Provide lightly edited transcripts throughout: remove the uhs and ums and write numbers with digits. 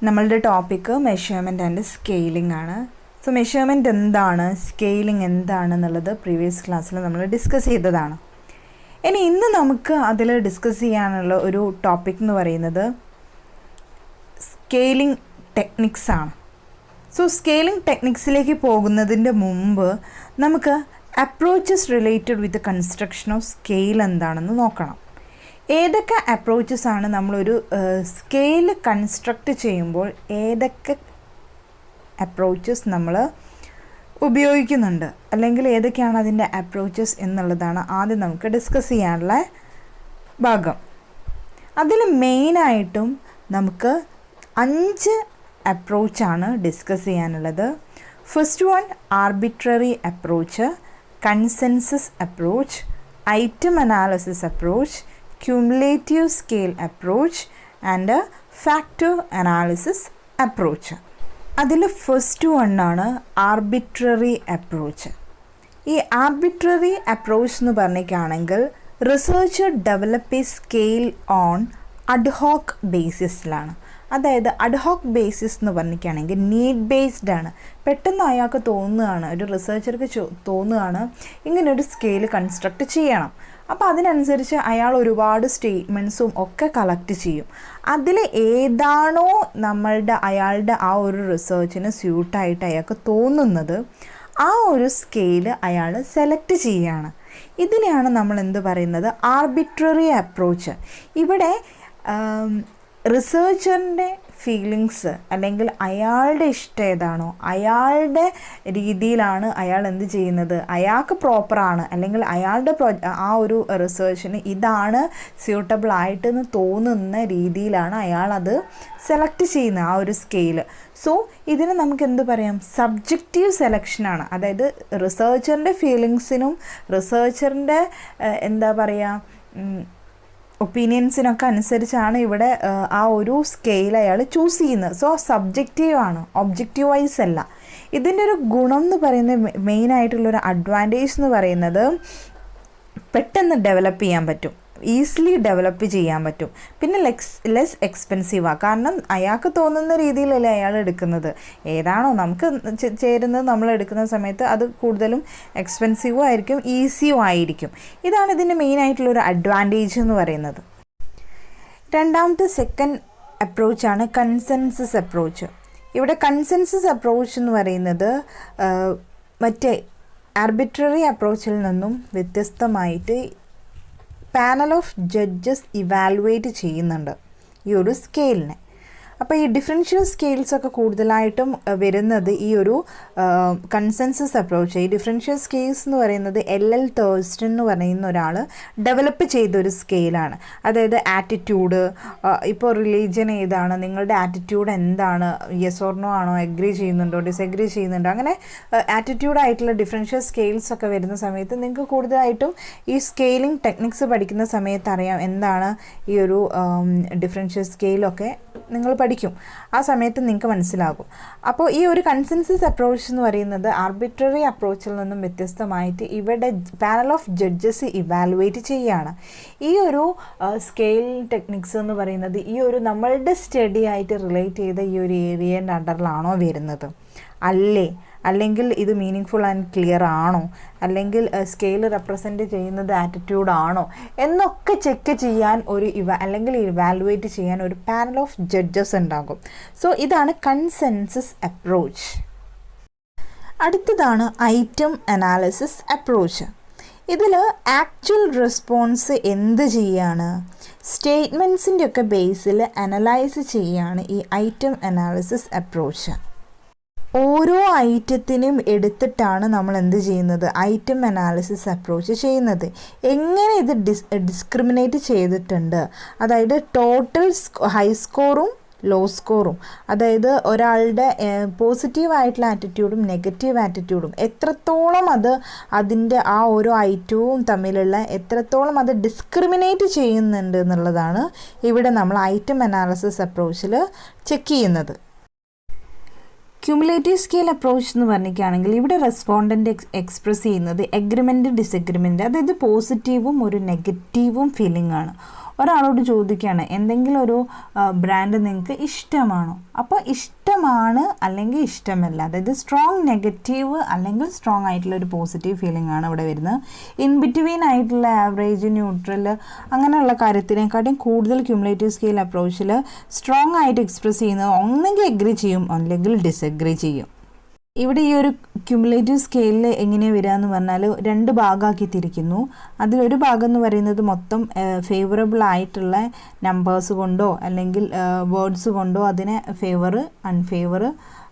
നമ്മളുടെ topic measurement and scaling ആണ്. So measurement എന്താണ്, സ്കെയിലിംഗ് എന്താണെന്നുള്ളത് പ്രീവിയസ് ക്ലാസ്സിൽ നമ്മൾ ഡിസ്കസ് ചെയ്തതാണ്. ഇന്ന് നമുക്ക് അതിൽ ഡിസ്കസ് ചെയ്യാനുള്ള ഒരു ടോപ്പിക് എന്ന് പറയുന്നത് സ്കെയിലിംഗ് ടെക്നിക്സ് ആണ്. സോ സ്കെയിലിംഗ് ടെക്നിക്സിലേക്ക് പോകുന്നതിൻ്റെ മുമ്പ് നമുക്ക് approaches related with construction of scale എന്താണെന്ന് നോക്കണം. ഏതൊക്കെ അപ്രോച്ചസ് ആണ് നമ്മളൊരു സ്കെയിൽ കൺസ്ട്രക്റ്റ് ചെയ്യുമ്പോൾ ഏതൊക്കെ അപ്രോച്ചസ് നമ്മൾ ഉപയോഗിക്കുന്നുണ്ട്, അല്ലെങ്കിൽ ഏതൊക്കെയാണ് അതിൻ്റെ അപ്രോച്ചസ് എന്നുള്ളതാണ് ആദ്യം നമുക്ക് ഡിസ്കസ് ചെയ്യാനുള്ള ഭാഗം. അതിൽ മെയിനായിട്ടും നമുക്ക് 5 അപ്രോച്ചാണ് ഡിസ്കസ് ചെയ്യാനുള്ളത്. First one arbitrary approach, consensus approach, item analysis approach, cumulative scale approach and a factor analysis approach. അതിൽ ഫസ്റ്റ് വണ്ണാണ് ആർബിട്രറി അപ്രോച്ച്. ഈ ആർബിട്രറി അപ്രോച്ച് എന്ന് പറഞ്ഞിട്ടാണെങ്കിൽ researcher develop a scale on ad hoc ബേസിസിലാണ്. അതായത് അഡ്ഹോക്ക് ബേസിസ് എന്ന് പറഞ്ഞിട്ടാണെങ്കിൽ need based ആണ്. പെട്ടെന്ന് അയാൾക്ക് തോന്നുകയാണ്, ഒരു റിസർച്ചർക്ക് തോന്നുകയാണ് ഇങ്ങനൊരു സ്കെയിൽ കൺസ്ട്രക്റ്റ് ചെയ്യണം. അപ്പോൾ അതിനനുസരിച്ച് അയാൾ ഒരുപാട് സ്റ്റേറ്റ്മെൻറ്റ്സും ഒക്കെ കളക്ട് ചെയ്യും. അതിൽ ഏതാണോ അയാളുടെ ആ ഒരു റിസർച്ചിന് സ്യൂട്ടായിട്ട് അയാൾക്ക് തോന്നുന്നത് ആ ഒരു സ്കെയിൽ അയാൾ സെലക്ട് ചെയ്യുകയാണ്. ഇതിനെയാണ് നമ്മൾ എന്ത് പറയുന്നത്, ആർബിട്രറി അപ്രോച്ച്. ഇവിടെ റിസർച്ചറിൻ്റെ ഫീലിങ്സ് അല്ലെങ്കിൽ അയാളുടെ ഇഷ്ടം ഏതാണോ അയാളുടെ രീതിയിലാണ് അയാൾ എന്ത് ചെയ്യുന്നത്, അയാൾക്ക് പ്രോപ്പറാണ് അല്ലെങ്കിൽ അയാളുടെ ആ ഒരു റിസർച്ചിന് ഇതാണ് സ്യൂട്ടബിൾ ആയിട്ടെന്ന് തോന്നുന്ന രീതിയിലാണ് അയാളത് സെലക്ട് ചെയ്യുന്നത്, ആ ഒരു സ്കെയില്. സോ ഇതിന് നമുക്ക് എന്ത് പറയാം, സബ്ജക്റ്റീവ് സെലക്ഷനാണ്. അതായത് റിസർച്ചറിൻ്റെ ഫീലിങ്സിനും റിസർച്ചറിൻ്റെ എന്താ പറയുക ഒപ്പീനിയൻസിനൊക്കെ അനുസരിച്ചാണ് ഇവിടെ ആ ഒരു സ്കെയിൽ അയാൾ ചൂസ് ചെയ്യുന്നത്. സോ സബ്ജക്റ്റീവാണ്, ഒബ്ജക്റ്റീവ് വൈസ് അല്ല. ഇതിൻ്റെ ഒരു ഗുണം എന്ന് പറയുന്നത്, മെയിനായിട്ടുള്ളൊരു അഡ്വാൻറ്റേജ് എന്ന് പറയുന്നത് പെട്ടെന്ന് ഡെവലപ്പ് ചെയ്യാൻ പറ്റും, ഈസിലി ഡെവലപ്പ് ചെയ്യാൻ പറ്റും. പിന്നെ ലെസ് എക്സ്പെൻസീവാണ്. കാരണം അയാൾക്ക് തോന്നുന്ന രീതിയിലല്ലേ അയാൾ എടുക്കുന്നത്. ഏതാണോ നമുക്ക് ചേരുന്നത് നമ്മൾ എടുക്കുന്ന സമയത്ത് അത് കൂടുതലും എക്സ്പെൻസീവും ആയിരിക്കും, ഈസിയും ആയിരിക്കും. ഇതാണ് ഇതിൻ്റെ മെയിനായിട്ടുള്ളൊരു അഡ്വാൻറ്റേജ് എന്ന് പറയുന്നത്. രണ്ടാമത്തെ സെക്കൻഡ് അപ്രോച്ചാണ് കൺസെൻസസ് അപ്രോച്ച്. ഇവിടെ കൺസെൻസസ് അപ്രോച്ച് എന്ന് പറയുന്നത് മറ്റേ ആർബിട്രറി അപ്രോച്ചിൽ നിന്നും വ്യത്യസ്തമായിട്ട് പാനൽ ഓഫ് ജഡ്ജസ് ഇവാലുവേറ്റ് ചെയ്യുന്നുണ്ട് ഈ ഒരു സ്കെയിലിനെ. അപ്പോൾ ഈ ഡിഫറൻഷ്യൽ സ്കെയിൽസൊക്കെ കൂടുതലായിട്ടും വരുന്നത് ഈ ഒരു കൺസെൻസസ് അപ്രോച്ച്. ഈ ഡിഫറൻഷ്യൽ സ്കെയിൽസ് എന്ന് പറയുന്നത് LL തേഴ്സ്റ്റൺ എന്ന് പറയുന്ന ഒരാൾ ഡെവലപ്പ് ചെയ്തൊരു സ്കെയിലാണ്. അതായത് ആറ്റിറ്റ്യൂഡ്, ഇപ്പോൾ റിലീജിയൻ ഏതാണ്, നിങ്ങളുടെ ആറ്റിറ്റ്യൂഡ് എന്താണ്, യെസ് ഓർ നോ ആണോ, എഗ്രി ചെയ്യുന്നുണ്ടോ, ഡിസഗ്രി ചെയ്യുന്നുണ്ടോ, അങ്ങനെ ആറ്റിറ്റ്യൂഡായിട്ടുള്ള ഡിഫറൻഷ്യൽ സ്കെയിൽസ് ഒക്കെ വരുന്ന സമയത്ത് നിങ്ങൾക്ക് കൂടുതലായിട്ടും ഈ സ്കെയിലിംഗ് ടെക്നിക്സ് പഠിക്കുന്ന സമയത്ത് അറിയാം എന്താണ് ഈ ഒരു ഡിഫറൻഷ്യൽ സ്കെയിലൊക്കെ നിങ്ങൾ പഠിക്കും. ആ സമയത്ത് നിങ്ങൾക്ക് മനസ്സിലാകും. അപ്പോൾ ഈ ഒരു കൺസെൻസസ് അപ്രോച്ച് എന്ന് പറയുന്നത് ആർബിട്രറി അപ്രോച്ചിൽ നിന്നും വ്യത്യസ്തമായിട്ട് ഇവിടെ പാനൽ ഓഫ് ജഡ്ജസ് ഇവാലുവേറ്റ് ചെയ്യുകയാണ്. ഈ ഒരു സ്കെയിൽ ടെക്നിക്സ് എന്ന് പറയുന്നത് ഈ ഒരു നമ്മളുടെ സ്റ്റഡി ആയിട്ട് റിലേറ്റ് ചെയ്ത ഈ ഒരു ഏരിയൻ്റെ അണ്ടറിലാണോ വരുന്നത്, അല്ലെങ്കിൽ ഇത് മീനിങ് ഫുൾ ആൻഡ് ക്ലിയർ ആണോ, അല്ലെങ്കിൽ സ്കെയിൽ റെപ്രസെൻറ്റ് ചെയ്യുന്നത് ആറ്റിറ്റ്യൂഡാണോ എന്നൊക്കെ ചെക്ക് ചെയ്യാൻ അല്ലെങ്കിൽ ഇവാലുവേറ്റ് ചെയ്യാൻ ഒരു പാനൽ ഓഫ് ജഡ്ജസ് ഉണ്ടാകും. സോ ഇതാണ് കൺസെൻസസ് അപ്രോച്ച്. അടുത്തതാണ് ഐറ്റം അനാലിസിസ് അപ്രോച്ച്. ഇതിൽ ആക്ച്വൽ റെസ്പോൺസ് എന്ത് ചെയ്യാണ്, സ്റ്റേറ്റ്മെൻറ്റ്സിൻ്റെ ഒക്കെ ബേസിൽ അനലൈസ് ചെയ്യാണ് ഈ ഐറ്റം അനാലിസിസ് അപ്രോച്ച്. ഓരോ ഐറ്റത്തിനും എടുത്തിട്ടാണ് നമ്മൾ എന്ത് ചെയ്യുന്നത്, ഐറ്റം അനാലിസിസ് അപ്രോച്ച് ചെയ്യുന്നത്. എങ്ങനെ ഇത് ഡിസ്ക്രിമിനേറ്റ് ചെയ്തിട്ടുണ്ട്, അതായത് ടോട്ടൽ ഹൈ സ്കോറും ലോ സ്കോറും, അതായത് ഒരാളുടെ പോസിറ്റീവായിട്ടുള്ള ആറ്റിറ്റ്യൂഡും നെഗറ്റീവ് ആറ്റിറ്റ്യൂഡും എത്രത്തോളം അതിൻ്റെ ആ ഓരോ ഐറ്റവും തമ്മിലുള്ള എത്രത്തോളം അത് ഡിസ്ക്രിമിനേറ്റ് ചെയ്യുന്നുണ്ട് എന്നുള്ളതാണ് ഇവിടെ നമ്മൾ ഐറ്റം അനാലിസിസ് അപ്രോച്ചിൽ ചെക്ക് ചെയ്യുന്നത്. ക്യുമുലേറ്റീവ് സ്കെയിൽ അപ്രോച്ച് എന്ന് പറഞ്ഞിരിക്കുകയാണെങ്കിൽ ഇവിടെ റെസ്പോണ്ടൻ്റ് എക്സ്പ്രസ് ചെയ്യുന്നത് എഗ്രിമെൻറ്റ് ഡിസഗ്രിമെൻറ്റ്, അതായത് പോസിറ്റീവും ഒരു നെഗറ്റീവും ഫീലിംഗ് ആണ്. ഒരാളോട് ചോദിക്കുകയാണ് എന്തെങ്കിലും ഒരു ബ്രാൻഡ് നിങ്ങൾക്ക് ഇഷ്ടമാണോ, അപ്പോൾ ഇഷ്ടമാണ് അല്ലെങ്കിൽ ഇഷ്ടമല്ല, അതായത് സ്ട്രോങ് നെഗറ്റീവ് അല്ലെങ്കിൽ സ്ട്രോങ് ആയിട്ടുള്ള ഒരു പോസിറ്റീവ് ഫീലിംഗ് ആണ് ഇവിടെ വരുന്നത്. ഇൻ ബിറ്റ്വീൻ ആയിട്ടുള്ള ആവറേജ്, ന്യൂട്രൽ അങ്ങനെയുള്ള കാര്യത്തിനെക്കാട്ടും കൂടുതൽ ക്യുമുലേറ്റീവ് സ്കെയിൽ അപ്രോച്ചിൽ സ്ട്രോങ് ആയിട്ട് എക്സ്പ്രസ് ചെയ്യുന്നത് ഒന്നെങ്കിൽ എഗ്രി ചെയ്യും അല്ലെങ്കിൽ ഡിസഗ്രി ചെയ്യും. ഇവിടെ ഈ ഒരു ക്യുമുലേറ്റീവ് സ്കെയിലിൽ എങ്ങനെയാണ് വരിക എന്ന് പറഞ്ഞാൽ 2 ഭാഗമാക്കി തിരിക്കുന്നു. അതിലൊരു ഭാഗം എന്ന് പറയുന്നത് മൊത്തം ഫേവറബിൾ ആയിട്ടുള്ള നമ്പേഴ്സ് കൊണ്ടോ അല്ലെങ്കിൽ വേർഡ്സ് കൊണ്ടോ അതിനെ ഫേവർ, അൺഫേവർ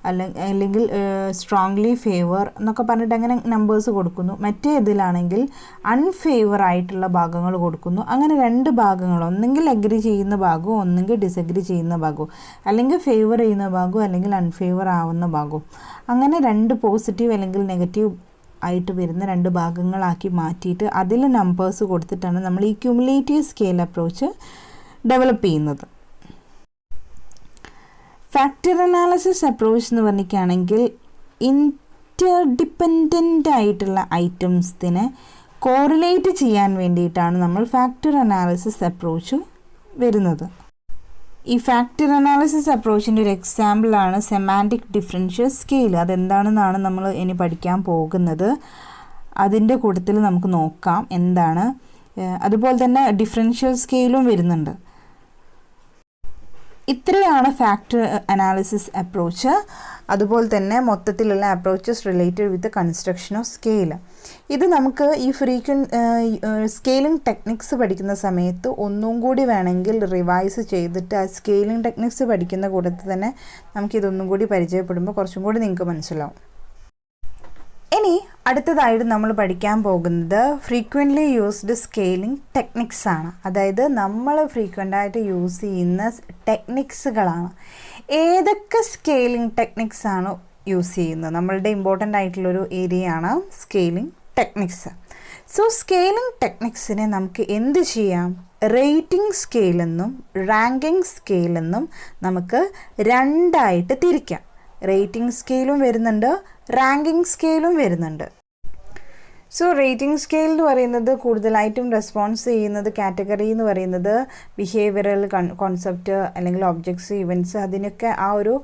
അല്ലെങ്കിൽ സ്ട്രോങ്ലി ഫേവർ എന്നൊക്കെ പറഞ്ഞിട്ട് അങ്ങനെ നമ്പേഴ്സ് കൊടുക്കുന്നു. മറ്റേ ഇതിലാണെങ്കിൽ അൺഫേവർ ആയിട്ടുള്ള ഭാഗങ്ങൾ കൊടുക്കുന്നു. അങ്ങനെ 2 ഭാഗങ്ങൾ, ഒന്നെങ്കിൽ അഗ്രി ചെയ്യുന്ന ഭാഗവും ഒന്നെങ്കിൽ ഡിസഗ്രി ചെയ്യുന്ന ഭാഗവും, അല്ലെങ്കിൽ ഫേവർ ചെയ്യുന്ന ഭാഗവും അല്ലെങ്കിൽ അൺഫേവർ ആവുന്ന ഭാഗവും, അങ്ങനെ 2 പോസിറ്റീവ് അല്ലെങ്കിൽ നെഗറ്റീവ് ആയിട്ട് വരുന്ന 2 ഭാഗങ്ങളാക്കി മാറ്റിയിട്ട് അതിൽ നമ്പേഴ്സ് കൊടുത്തിട്ടാണ് നമ്മൾ ഈ ക്യുമുലേറ്റീവ് സ്കെയിൽ അപ്രോച്ച് ഡെവലപ്പ് ചെയ്യുന്നത്. ഫാക്ടർ അനാലിസിസ് അപ്രോച്ച് എന്ന് പറഞ്ഞിരിക്കുകയാണെങ്കിൽ ഇൻ്റർഡിപ്പെൻഡൻ്റ് ആയിട്ടുള്ള ഐറ്റംസിനെ കോറിലേറ്റ് ചെയ്യാൻ വേണ്ടിയിട്ടാണ് നമ്മൾ ഫാക്ടർ അനാലിസിസ് അപ്രോച്ച് വരുന്നത്. ഈ ഫാക്ടർ അനാലിസിസ് അപ്രോച്ചിൻ്റെ ഒരു എക്സാമ്പിളാണ് സെമാൻറ്റിക് ഡിഫറൻഷ്യൽ സ്കെയിൽ. അതെന്താണെന്നാണ് നമ്മൾ ഇനി പഠിക്കാൻ പോകുന്നത്. അതിൻ്റെ കൂട്ടത്തിൽ നമുക്ക് നോക്കാം എന്താണ്. അതുപോലെ തന്നെ ഡിഫറൻഷ്യൽ സ്കെയിലും വരുന്നുണ്ട്. ഇത്രയാണ് ഫാക്ടർ അനാലിസിസ് അപ്രോച്ച്. അതുപോലെ തന്നെ മൊത്തത്തിലുള്ള approaches related with construction of scale. ഇത് നമുക്ക് ഈ സ്കെയിലിംഗ് ടെക്നിക്സ് പഠിക്കുന്ന സമയത്ത് ഒന്നും കൂടി വേണമെങ്കിൽ റിവൈസ് ചെയ്തിട്ട് ആ സ്കെയിലിംഗ് ടെക്നിക്സ് പഠിക്കുന്ന കൂട്ടത്തിൽ തന്നെ നമുക്കിതൊന്നും കൂടി പരിചയപ്പെടുമ്പോൾ കുറച്ചും കൂടി നിങ്ങൾക്ക് മനസ്സിലാവും. ഇനി അടുത്തതായിട്ട് നമ്മൾ പഠിക്കാൻ പോകുന്നത് ഫ്രീക്വൻ്റ്ലി യൂസ്ഡ് സ്കെയിലിംഗ് ടെക്നിക്സ് ആണ്. അതായത് നമ്മൾ ഫ്രീക്വൻ്റായിട്ട് യൂസ് ചെയ്യുന്ന ടെക്നിക്സുകളാണ്. ഏതൊക്കെ സ്കെയിലിംഗ് ടെക്നിക്സ് ആണ് യൂസ് ചെയ്യുന്നത്? നമ്മളുടെ ഇമ്പോർട്ടൻ്റ് ആയിട്ടുള്ളൊരു ഏരിയയാണ് സ്കെയിലിംഗ് ടെക്നിക്സ്. സോ സ്കെയിലിംഗ് ടെക്നിക്സിനെ നമുക്ക് എന്ത് ചെയ്യാം? റേറ്റിംഗ് സ്കെയിലെന്നും റാങ്കിങ് സ്കെയിലെന്നും നമുക്ക് 2ആയിട്ട് തിരിക്കാം. റേറ്റിംഗ് സ്കെയിലും വരുന്നുണ്ട്, റാങ്കിങ് സ്കെയിലും വരുന്നുണ്ട്. സോ റേറ്റിംഗ് സ്കെയിൽ എന്ന് പറയുന്നത് കൂടുതലായിട്ടും റെസ്പോൺസ് ചെയ്യുന്നത് കാറ്റഗറി എന്ന് പറയുന്നത് ബിഹേവിയറൽ കോൺസെപ്റ്റ് അല്ലെങ്കിൽ ഒബ്ജക്ട്സ്, ഇവൻറ്റ്സ്, അതിനൊക്കെ ആ ഒരു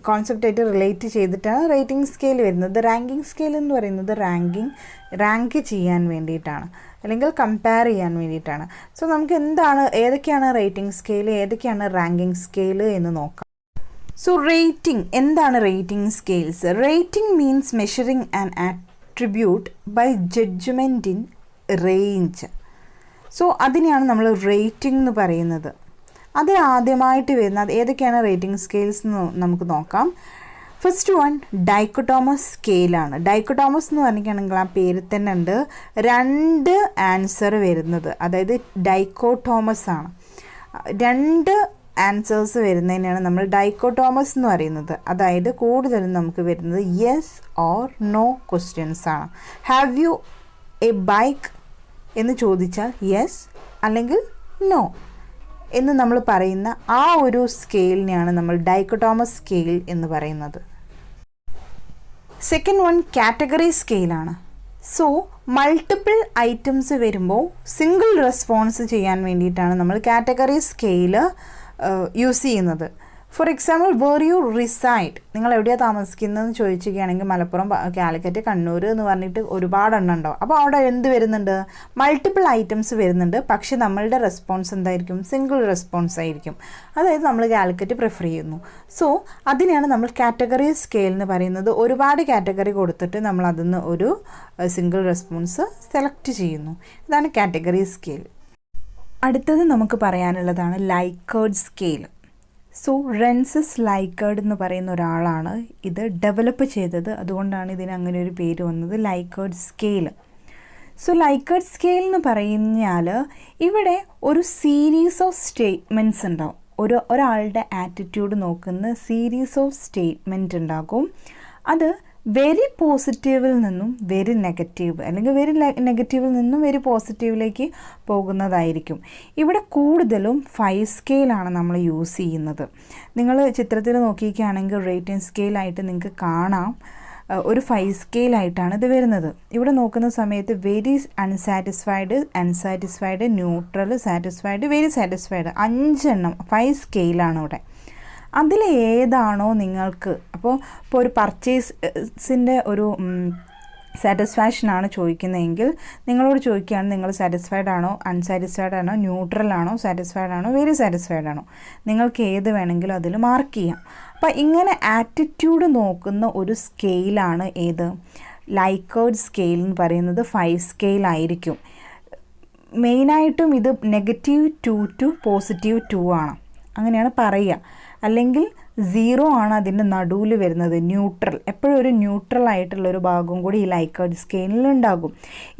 കോൺസെപ്റ്റായിട്ട് റിലേറ്റ് ചെയ്തിട്ടാണ് റേറ്റിംഗ് സ്കെയിൽ വരുന്നത്. റാങ്കിങ് സ്കെയിൽ എന്ന് പറയുന്നത് റാങ്ക് ചെയ്യാൻ വേണ്ടിയിട്ടാണ് അല്ലെങ്കിൽ കമ്പയർ ചെയ്യാൻ വേണ്ടിയിട്ടാണ്. സോ നമുക്ക് ഏതൊക്കെയാണ് റേറ്റിംഗ് സ്കെയിൽ, ഏതൊക്കെയാണ് റാങ്കിങ് സ്കെയിൽ എന്ന് നോക്കാം. സോ റേറ്റിംഗ് എന്താണ്? Rating scales. Rating means measuring an attribute by judgement in range. So അതിനെയാണ് നമ്മൾ റേറ്റിംഗ് എന്ന് പറയുന്നത്. അതിൽ ആദ്യമായിട്ട് വരുന്നത് ഏതൊക്കെയാണ് റേറ്റിംഗ് സ്കെയിൽസ് എന്ന് നമുക്ക് നോക്കാം. First one ഡൈക്കോട്ടോമസ് സ്കെയിലാണ്. ഡൈക്കോട്ടോമസ് എന്ന് പറഞ്ഞിട്ടുണ്ടെങ്കിൽ ആ പേരിൽ തന്നെ ഉണ്ട് 2 ആൻസർ വരുന്നത്, അതായത് ഡൈക്കോട്ടോമസ് ആണ്. 2 ആൻസേഴ്സ് വരുന്നതിനാണ് നമ്മൾ ഡൈക്കോട്ടോമസ് എന്ന് പറയുന്നത്. അതായത് കൂടുതലും നമുക്ക് വരുന്നത് യെസ് ഓർ നോ ക്വസ്റ്റ്യൻസ് ആണ്. ഹാവ് യു എ ബൈക്ക് എന്ന് ചോദിച്ചാൽ യെസ് അല്ലെങ്കിൽ നോ എന്ന് നമ്മൾ പറയുന്ന ആ ഒരു സ്കെയിലിനെയാണ് നമ്മൾ ഡൈക്കോട്ടോമസ് സ്കെയിൽ എന്ന് പറയുന്നത്. സെക്കൻഡ് വൺ കാറ്റഗറി സ്കെയിലാണ്. സോ മൾട്ടിപ്പിൾ ഐറ്റംസ് വരുമ്പോൾ സിംഗിൾ റെസ്പോൺസ് ചെയ്യാൻ വേണ്ടിയിട്ടാണ് നമ്മൾ കാറ്റഗറി സ്കെയിൽ യൂസ് ചെയ്യുന്നത്. For example where you reside, നിങ്ങൾ എവിടെയാണ് താമസിക്കുന്നതെന്ന് ചോദിക്കുകയാണെങ്കിൽ മലപ്പുറം, കാലിക്കറ്റ്, കണ്ണൂർ എന്ന് പറഞ്ഞിട്ട് ഒരുപാടെണ്ണം ഉണ്ടാവും. അപ്പോൾ അവിടെ എന്ത് വരുന്നുണ്ട്? മൾട്ടിപ്പിൾ ഐറ്റംസ് വരുന്നുണ്ട്. പക്ഷേ നമ്മളുടെ റെസ്പോൺസ് എന്തായിരിക്കും? സിംഗിൾ റെസ്പോൺസ് ആയിരിക്കും. അതായത് നമ്മൾ കാലിക്കറ്റ് പ്രിഫർ ചെയ്യുന്നു. സോ അതിനെയാണ് നമ്മൾ കാറ്റഗറി സ്കെയിൽ എന്ന് പറയുന്നത്. ഒരുപാട് കാറ്റഗറി കൊടുത്തിട്ട് നമ്മൾ അതിൽ നിന്ന് ഒരു സിംഗിൾ റെസ്പോൺസ് സെലക്ട് ചെയ്യുന്നു. ഇതാണ് കാറ്റഗറി സ്കെയിൽ. അടുത്തത് നമുക്ക് പറയാനുള്ളതാണ് ലൈക്കേർഡ് സ്കെയിൽ. സോ റെൻസസ് ലൈക്കേർഡ് എന്ന് പറയുന്ന ഒരാളാണ് ഇത് ഡെവലപ്പ് ചെയ്തത്. അതുകൊണ്ടാണ് ഇതിന് അങ്ങനെ ഒരു പേര് വന്നത്, ലൈക്കേർഡ് സ്കെയിൽ. സോ ലൈക്കേർഡ് സ്കെയിൽ എന്ന് പറഞ്ഞാൽ ഇവിടെ ഒരു സീരീസ് ഓഫ് സ്റ്റേറ്റ്മെൻറ്റ്സ് ഉണ്ടാവും. ഒരാളുടെ ആറ്റിറ്റ്യൂഡ് നോക്കുന്ന സീരീസ് ഓഫ് സ്റ്റേറ്റ്മെൻറ്റ് ഉണ്ടാകും. അത് വെരി പോസിറ്റീവിൽ നിന്നും വെരി നെഗറ്റീവ്, അല്ലെങ്കിൽ വെരി നെഗറ്റീവിൽ നിന്നും വെരി പോസിറ്റീവിലേക്ക് പോകുന്നതായിരിക്കും. ഇവിടെ കൂടുതലും 5 സ്കെയിലാണ് നമ്മൾ യൂസ് ചെയ്യുന്നത്. നിങ്ങൾ ചിത്രത്തിൽ നോക്കിയിരിക്കുകയാണെങ്കിൽ റേറ്റിംഗ് സ്കെയിലായിട്ട് നിങ്ങൾക്ക് കാണാം ഒരു 5 സ്കെയിലായിട്ടാണ് ഇത് വരുന്നത്. ഇവിടെ നോക്കുന്ന സമയത്ത് very unsatisfied, neutral, satisfied, very satisfied, 5 എണ്ണം 5 സ്കെയിലാണ് ഇവിടെ. അതിൽ ഏതാണോ നിങ്ങൾക്ക് ഇപ്പോൾ ഒരു പർച്ചേസിൻ്റെ ഒരു സാറ്റിസ്ഫാക്ഷനാണ് ചോദിക്കുന്നതെങ്കിൽ നിങ്ങളോട് ചോദിക്കുകയാണ് നിങ്ങൾ സാറ്റിസ്ഫൈഡ് ആണോ, അൺസാറ്റിസ്ഫൈഡ് ആണോ, ന്യൂട്രൽ ആണോ, സാറ്റിസ്ഫൈഡ് ആണോ, വെരി സാറ്റിസ്ഫൈഡ് ആണോ, നിങ്ങൾക്ക് ഏത് വേണമെങ്കിലും അതിൽ മാർക്ക് ചെയ്യാം. അപ്പോൾ ഇങ്ങനെ ആറ്റിറ്റ്യൂഡ് നോക്കുന്ന ഒരു സ്കെയിലാണ് ഏത് ലൈക്കേർഡ് സ്കെയിൽ എന്ന് പറയുന്നത്. 5 സ്കെയിലായിരിക്കും. മെയിനായിട്ടും ഇത് -2 to +2 ആണ്, അങ്ങനെയാണ് പറയുക. അല്ലെങ്കിൽ 0 ആണ് അതിൻ്റെ നടുവിൽ വരുന്നത്, ന്യൂട്രൽ. എപ്പോഴും ഒരു ന്യൂട്രൽ ആയിട്ടുള്ളൊരു ഭാഗം കൂടി ഈ ലൈക്കേർഡ് സ്കെയിലിൽ ഉണ്ടാകും.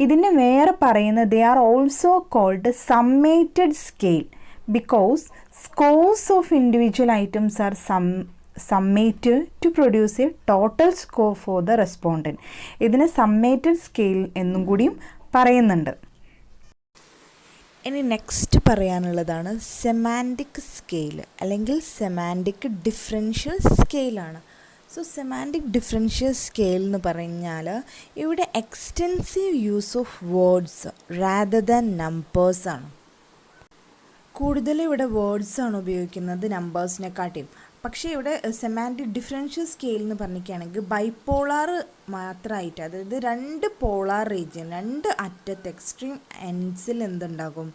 ഇതിന് വേറെ പറയുന്നത് they are also called summated scale because scores of individual items are summated to produce a total score for the respondent. ഇതിന് സമ്മേറ്റഡ് സ്കെയിൽ എന്നും കൂടിയും പറയുന്നുണ്ട്. ഇനി നെക്സ്റ്റ് പറയാനുള്ളതാണ് സെമാൻറ്റിക് സ്കെയിൽ അല്ലെങ്കിൽ സെമാൻറ്റിക് ഡിഫറൻഷ്യൽ സ്കെയിലാണ്. സോ സെമാൻറ്റിക് ഡിഫറൻഷ്യൽ സ്കെയിൽ എന്ന് പറഞ്ഞാൽ ഇവിടെ extensive use of words rather than നമ്പേഴ്സാണ്. കൂടുതലും ഇവിടെ വേർഡ്സാണ് ഉപയോഗിക്കുന്നത് നമ്പേഴ്സിനെക്കാട്ടിയും. പക്ഷേ ഇവിടെ സെമാൻറ്റിക് ഡിഫറൻഷ്യൽ സ്കെയിൽ എന്ന് പറഞ്ഞിരിക്കുകയാണെങ്കിൽ ബൈപോളാർ മാത്രമായിട്ട്, അതായത് 2 പോളാർ റീജിയൻ, 2 അറ്റത്ത് എക്സ്ട്രീം എൻഡ്സിൽ എന്തുണ്ടാകും,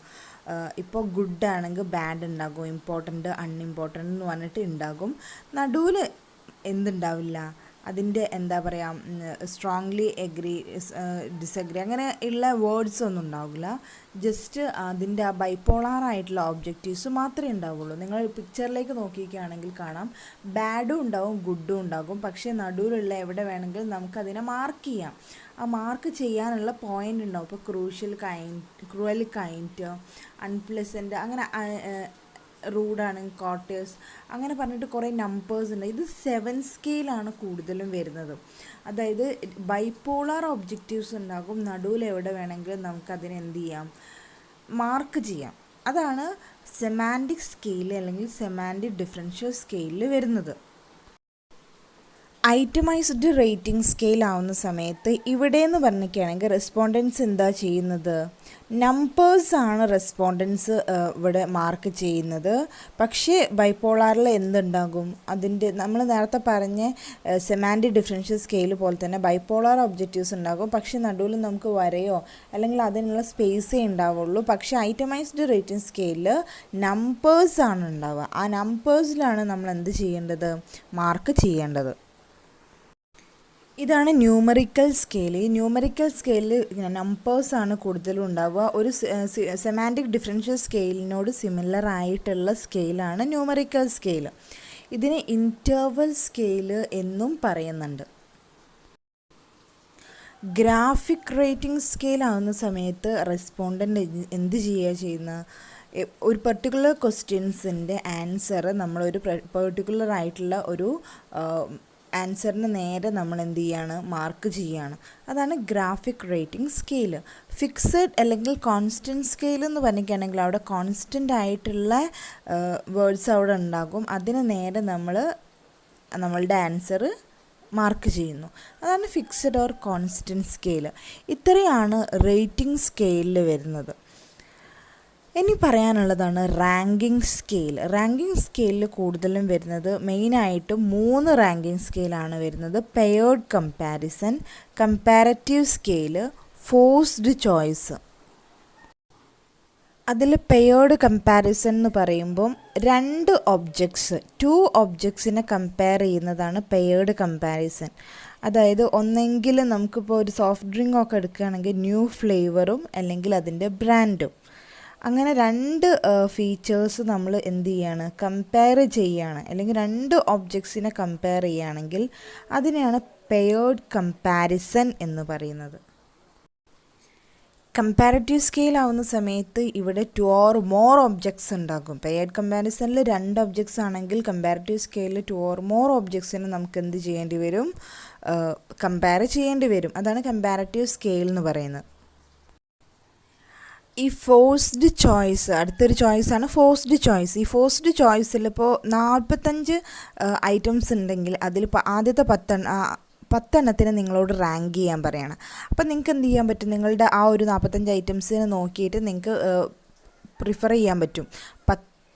ഇപ്പോൾ ഗുഡ് ആണെങ്കിൽ ബാഡ് ഉണ്ടാകും, ഇമ്പോർട്ടൻ്റ് അൺഇമ്പോർട്ടൻ്റ് എന്ന് പറഞ്ഞിട്ട് ഉണ്ടാകും. നടുവിൽ എന്തുണ്ടാവില്ല, അതിൻ്റെ എന്താ പറയുക, സ്ട്രോങ്ലി എഗ്രി, ഡിസഗ്രി അങ്ങനെ ഉള്ള വേർഡ്സ് ഒന്നും ഉണ്ടാവില്ല. ജസ്റ്റ് അതിൻ്റെ ആ ബൈപോളാറായിട്ടുള്ള ഒബ്ജക്റ്റീവ്സ് മാത്രമേ ഉണ്ടാവുള്ളൂ. നിങ്ങൾ പിക്ചറിലേക്ക് നോക്കിയിരിക്കുകയാണെങ്കിൽ കാണാം ബാഡും ഉണ്ടാവും ഗുഡും ഉണ്ടാകും. പക്ഷേ നടുവിലുള്ള എവിടെ വേണമെങ്കിലും നമുക്കതിനെ മാർക്ക് ചെയ്യാം. ആ മാർക്ക് ചെയ്യാനുള്ള പോയിൻ്റ് ഉണ്ടാവും. ഇപ്പോൾ ക്രൂവൽ കൈൻഡ്, അൺപ്ലസൻറ്റ്, അങ്ങനെ റൂഡാണ്, കോട്ടേഴ്സ്, അങ്ങനെ പറഞ്ഞിട്ട് കുറേ നമ്പേഴ്സ് ഉണ്ട്. ഇത് 7 സ്കെയിലാണ് കൂടുതലും വരുന്നത്. അതായത് ബൈപോളാർ ഒബ്ജക്റ്റീവ്സ് ഉണ്ടാകും, നടുവിൽ എവിടെ വേണമെങ്കിലും നമുക്കതിനെ എന്ത് ചെയ്യാം, മാർക്ക് ചെയ്യാം. അതാണ് സെമാൻറ്റിക് സ്കെയിൽ അല്ലെങ്കിൽ സെമാൻറ്റിക് ഡിഫറൻഷ്യൽ സ്കെയിലിൽ വരുന്നത്. ഐറ്റമൈസ്ഡ് റേറ്റിംഗ് സ്കെയിൽ ആവുന്ന സമയത്ത് ഇവിടെ എന്ന് പറഞ്ഞിരിക്കുകയാണെങ്കിൽ റെസ്പോണ്ടൻസ് എന്താ ചെയ്യുന്നത്, നമ്പേഴ്സാണ് റെസ്പോണ്ടൻസ് ഇവിടെ മാർക്ക് ചെയ്യുന്നത്. പക്ഷേ ബൈപോളാറിൽ എന്തുണ്ടാകും, അതിൻ്റെ നമ്മൾ നേരത്തെ പറഞ്ഞ സെമാൻറ്റിക് ഡിഫറൻഷ്യൽ സ്കെയിൽ പോലെ തന്നെ ബൈപോളാർ ഒബ്ജക്റ്റീവ്സ് ഉണ്ടാകും. പക്ഷേ നടുവിൽ നമുക്ക് വരയോ അല്ലെങ്കിൽ അതിനുള്ള സ്പേസേ ഉണ്ടാവുള്ളൂ. പക്ഷേ ഐറ്റമൈസ്ഡ് റേറ്റിംഗ് സ്കെയിലിൽ നമ്പേഴ്സാണ് ഉണ്ടാവുക. ആ നമ്പേഴ്സിലാണ് നമ്മൾ എന്ത് ചെയ്യേണ്ടത്, മാർക്ക് ചെയ്യേണ്ടത്. ഇതാണ് ന്യൂമറിക്കൽ സ്കെയിൽ. ഈ ന്യൂമറിക്കൽ സ്കെയിലിൽ നമ്പേഴ്സാണ് കൂടുതലും ഉണ്ടാവുക. ഒരു സെമാൻറ്റിക് ഡിഫറൻഷ്യൽ സ്കെയിലിനോട് സിമിലർ ആയിട്ടുള്ള സ്കെയിലാണ് ന്യൂമറിക്കൽ സ്കെയിൽ. ഇതിന് ഇൻ്റർവൽ സ്കെയിൽ എന്നും പറയുന്നുണ്ട്. ഗ്രാഫിക് റേറ്റിംഗ് സ്കെയിൽ ആവുന്ന സമയത്ത് റെസ്പോണ്ടൻ്റ് എന്ത് ചെയ്യുന്ന ഒരു പെർട്ടിക്കുലർ ക്വസ്റ്റ്യൻസിൻ്റെ ആൻസർ നമ്മളൊരു പെർട്ടിക്കുലർ ആയിട്ടുള്ള ഒരു ആൻസറിന് നേരെ നമ്മൾ എന്ത് ചെയ്യാണ്, മാർക്ക് ചെയ്യുകയാണ്. അതാണ് ഗ്രാഫിക് റേറ്റിംഗ് സ്കെയിൽ. ഫിക്സഡ് അല്ലെങ്കിൽ കോൺസ്റ്റൻറ്റ് സ്കെയിൽ എന്ന് പറഞ്ഞിരിക്കുകയാണെങ്കിൽ അവിടെ കോൺസ്റ്റൻ്റ് ആയിട്ടുള്ള വേർഡ്സ് അവിടെ ഉണ്ടാകും. അതിന് നേരെ നമ്മളുടെ ആൻസർ മാർക്ക് ചെയ്യുന്നു. അതാണ് ഫിക്സഡ് ഓർ കോൺസ്റ്റൻറ്റ് സ്കെയിൽ. ഇത്രയാണ് റേറ്റിംഗ് സ്കെയിലിൽ വരുന്നത്. ഇനി പറയാനുള്ളതാണ് റാങ്കിങ് സ്കെയിൽ. റാങ്കിങ് സ്കെയിലിൽ കൂടുതലും വരുന്നത് മെയിനായിട്ടും 3 റാങ്കിങ് സ്കെയിലാണ് വരുന്നത്. Paired comparison, comparative scale, forced choice. അതിൽ പെയർഡ് കമ്പാരിസൺ എന്ന് പറയുമ്പം 2 ഒബ്ജക്ട്സിനെ കമ്പയർ ചെയ്യുന്നതാണ് പെയർഡ് കമ്പാരിസൺ. അതായത് ഒന്നെങ്കിൽ നമുക്കിപ്പോൾ ഒരു സോഫ്റ്റ് ഡ്രിങ്ക് ഒക്കെ എടുക്കുകയാണെങ്കിൽ ന്യൂ ഫ്ലേവറും അല്ലെങ്കിൽ അതിൻ്റെ ബ്രാൻഡും, അങ്ങനെ 2 ഫീച്ചേഴ്സ് നമ്മൾ എന്ത് ചെയ്യാണ്, കമ്പയർ ചെയ്യുകയാണ്. അല്ലെങ്കിൽ 2 ഒബ്ജക്ട്സിനെ കമ്പയർ ചെയ്യുകയാണെങ്കിൽ അതിനെയാണ് പെയർഡ് കമ്പാരിസൺ എന്ന് പറയുന്നത്. കമ്പാരറ്റീവ് സ്കെയിൽ ആവുന്ന സമയത്ത് ഇവിടെ 2 or more ഒബ്ജക്ട്സ് ഉണ്ടാകും. പെയർഡ് കമ്പാരിസണിൽ 2 ഒബ്ജക്ട്സ് ആണെങ്കിൽ കമ്പാരറ്റീവ് സ്കെയിലിൽ 2 or more ഒബ്ജക്ട്സിന് നമുക്ക് എന്ത് ചെയ്യേണ്ടി വരും, കമ്പയർ ചെയ്യേണ്ടി വരും. അതാണ് കമ്പാരറ്റീവ് സ്കെയിൽ എന്ന് പറയുന്നത്. ഈ ഫോഴ്സ്ഡ് ചോയ്സ്, അടുത്തൊരു ചോയ്സാണ് ഫോഴ്സ്ഡ് ചോയ്സ്. ഈ ഫോഴ്സ്ഡ് ചോയ്സിൽ ഇപ്പോൾ 45 ഐറ്റംസ് ഉണ്ടെങ്കിൽ അതിൽ ആദ്യത്തെ 10 നിങ്ങളോട് റാങ്ക് ചെയ്യാൻ പറയുകയാണ്. അപ്പോൾ നിങ്ങൾക്ക് എന്ത് ചെയ്യാൻ പറ്റും, നിങ്ങളുടെ ആ ഒരു 45 ഐറ്റംസിനെ നോക്കിയിട്ട് നിങ്ങൾക്ക് പ്രിഫർ ചെയ്യാൻ പറ്റും.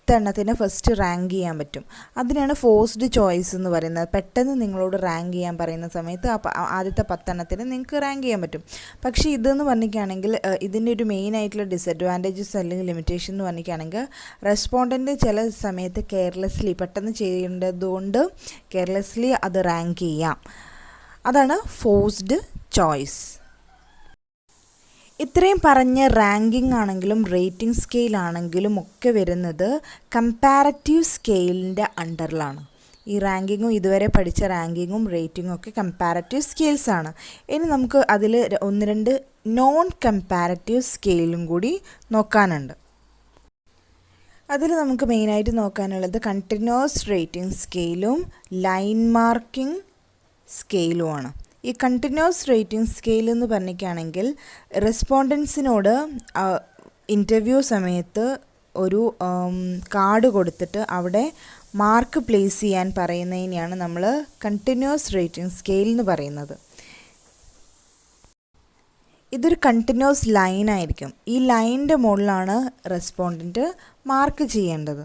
10 ഫസ്റ്റ് റാങ്ക് ചെയ്യാൻ പറ്റും. അതിനാണ് ഫോഴ്സ്ഡ് ചോയ്സ് എന്ന് പറയുന്നത്. പെട്ടെന്ന് നിങ്ങളോട് റാങ്ക് ചെയ്യാൻ പറയുന്ന സമയത്ത് ആദ്യത്തെ 10 നിങ്ങൾക്ക് റാങ്ക് ചെയ്യാൻ പറ്റും. പക്ഷേ ഇതെന്ന് പറഞ്ഞിരിക്കുകയാണെങ്കിൽ ഇതിൻ്റെ ഒരു മെയിൻ ആയിട്ടുള്ള ഡിസഡ്വാൻറ്റേജസ് അല്ലെങ്കിൽ ലിമിറ്റേഷൻ എന്ന് പറഞ്ഞിരിക്കുകയാണെങ്കിൽ റെസ്പോണ്ടൻറ്റ് ചില സമയത്ത് കെയർലെസ്ലി പെട്ടെന്ന് ചെയ്യേണ്ടതുകൊണ്ട് കെയർലെസ്ലി അത് റാങ്ക് ചെയ്യാം. അതാണ് ഫോഴ്സ്ഡ് ചോയ്സ്. ഇത്രയും പറഞ്ഞ റാങ്കിങ് ആണെങ്കിലും റേറ്റിംഗ് സ്കെയിലാണെങ്കിലും ഒക്കെ വരുന്നത് കമ്പാരറ്റീവ് സ്കെയിലിൻ്റെ അണ്ടറിലാണ്. ഈ റാങ്കിങ്ങും ഇതുവരെ പഠിച്ച റാങ്കിങ്ങും റേറ്റിങ്ങും ഒക്കെ കമ്പാരറ്റീവ് സ്കെയിൽസാണ്. ഇനി നമുക്ക് അതിൽ 1-2 നോൺ കമ്പാരറ്റീവ് സ്കെയിലും കൂടി നോക്കാനുണ്ട്. അതിൽ നമുക്ക് മെയിനായിട്ട് നോക്കാനുള്ളത് കണ്ടിന്യൂസ് റേറ്റിംഗ് സ്കെയിലും ലൈൻ മാർക്കിംഗ് സ്കെയിലുമാണ്. ഈ കണ്ടിന്യൂസ് റേറ്റിംഗ് സ്കെയിൽ എന്ന് പറഞ്ഞിരിക്കുകയാണെങ്കിൽ റെസ്പോണ്ടൻസിനോട് ഇൻ്റർവ്യൂ സമയത്ത് ഒരു കാർഡ് കൊടുത്തിട്ട് അവിടെ മാർക്ക് പ്ലേസ് ചെയ്യാൻ പറയുന്നതിനെയാണ് നമ്മൾ കണ്ടിന്യൂസ് റേറ്റിംഗ് സ്കെയിൽ എന്ന് പറയുന്നത്. ഇതൊരു കണ്ടിന്യൂസ് ലൈൻ ആയിരിക്കും. ഈ ലൈനിൻ്റെ മുകളിലാണ് റെസ്പോണ്ടൻറ്റ് മാർക്ക് ചെയ്യേണ്ടത്.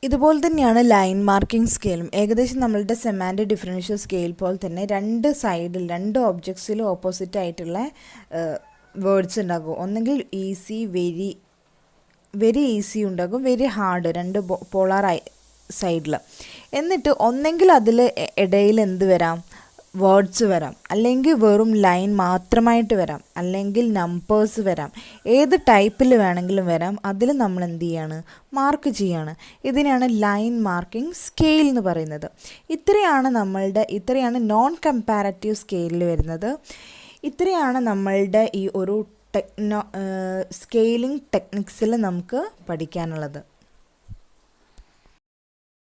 ഇതുപോലെ തന്നെയാണ് ലൈൻ മാർക്കിംഗ് സ്കെയിലും. ഏകദേശം നമ്മളുടെ സെമാൻറ്റിക് ഡിഫറൻഷ്യൽ സ്കെയിൽ പോലെ തന്നെ 2 സൈഡിൽ 2 ഒബ്ജക്ട്സിലും ഓപ്പോസിറ്റ് ആയിട്ടുള്ള വേർഡ്സ് ഉണ്ടാകും. ഒന്നെങ്കിൽ ഈസി, വെരി ഈസി ഉണ്ടാകും, വെരി ഹാർഡ്, 2 പോളാർ സൈഡിൽ. എന്നിട്ട് ഒന്നെങ്കിൽ അതിൽ ഇടയിൽ എന്ത് വരാം, വേർഡ്സ് വരാം, അല്ലെങ്കിൽ വെറും ലൈൻ മാത്രമായിട്ട് വരാം, അല്ലെങ്കിൽ നമ്പേഴ്സ് വരാം. ഏത് ടൈപ്പിൽ വേണമെങ്കിലും വരാം. അതിൽ നമ്മൾ എന്ത് ചെയ്യാണ്, മാർക്ക് ചെയ്യാണ്. ഇതിനെയാണ് ലൈൻ മാർക്കിംഗ് സ്കെയിൽ എന്ന് പറയുന്നത്. ഇത്രയാണ് നോൺ കമ്പാരറ്റീവ് സ്കെയിലിൽ വരുന്നത്. ഇത്രയാണ് നമ്മളുടെ ഈ ഒരു സ്കെയിലിംഗ് ടെക്നിക്സിൽ നമുക്ക് പഠിക്കാനുള്ളത്.